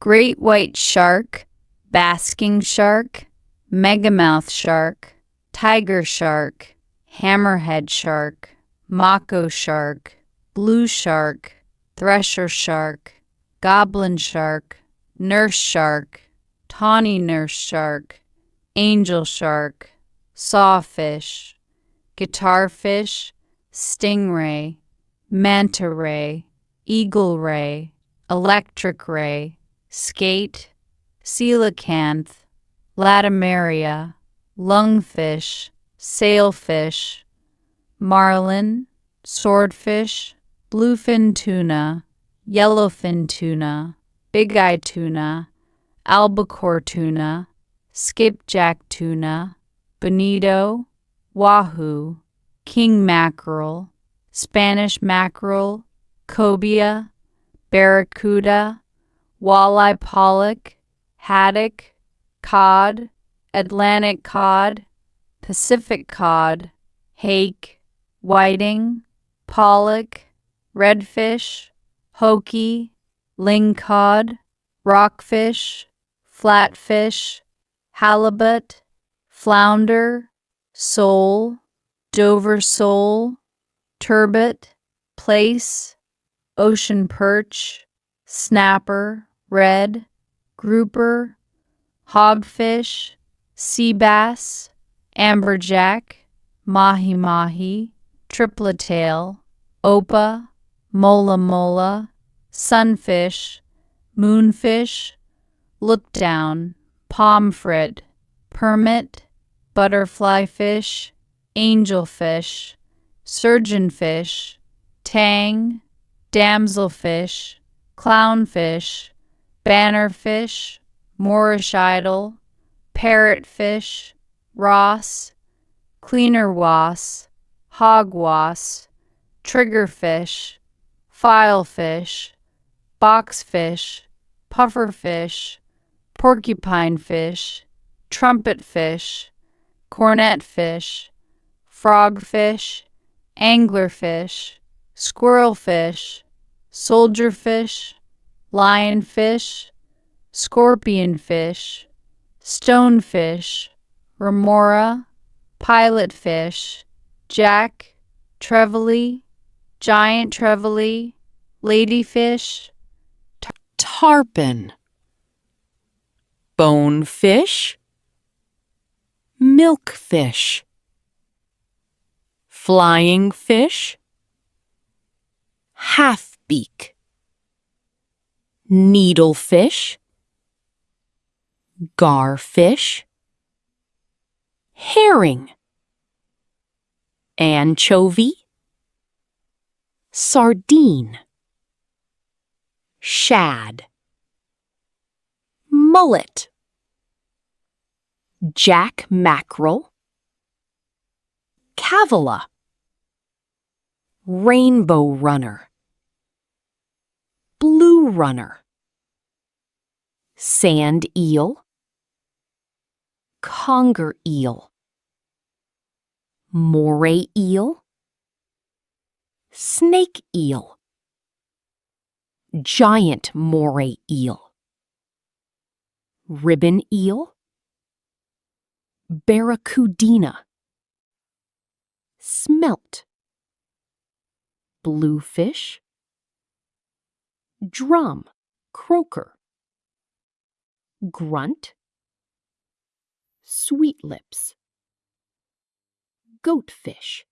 great white shark, basking shark, megamouth shark, tiger shark, hammerhead shark, mako shark, blue shark, thresher shark, goblin shark, nurse shark, tawny nurse shark, angel shark, sawfish, guitarfish, stingray, manta ray, eagle ray, electric ray, skate, coelacanth, latimeria, lungfish, sailfish, marlin, swordfish, bluefin tuna, yellowfin tuna, big-eye tuna, albacore tuna, skipjack tuna, bonito, wahoo, king mackerel, Spanish mackerel, cobia, barracuda, walleye pollock, haddock, cod, Atlantic cod, Pacific cod, hake, whiting, pollock, redfish, hoki, lingcod, rockfish, flatfish, halibut, flounder, sole, Dover sole, turbot, plaice, ocean perch, snapper, red, grouper, hogfish, sea bass, amberjack, mahi-mahi, triplet tail, opa, mola-mola, sunfish, moonfish, look-down, pomfret, permit, butterfly fish, angelfish, surgeonfish, tang, damselfish, clownfish, bannerfish, Moorish idol, parrotfish, Ross, cleaner was, hogwass, triggerfish, filefish, boxfish, pufferfish, porcupinefish, trumpetfish, cornetfish, frogfish, anglerfish, squirrelfish, soldierfish, lionfish, scorpionfish, stonefish, remora, pilotfish, jack, trevally, giant trevally, ladyfish, tarpon, bonefish, milkfish, flying fish, half-beak, needlefish, garfish, herring, anchovy, sardine, shad, mullet, jack mackerel, cavilla, rainbow runner, blue runner, sand eel, conger eel, moray eel, snake eel, giant moray eel, ribbon eel, barracuda, smelt, bluefish, drum, croaker, grunt, sweetlips, goatfish,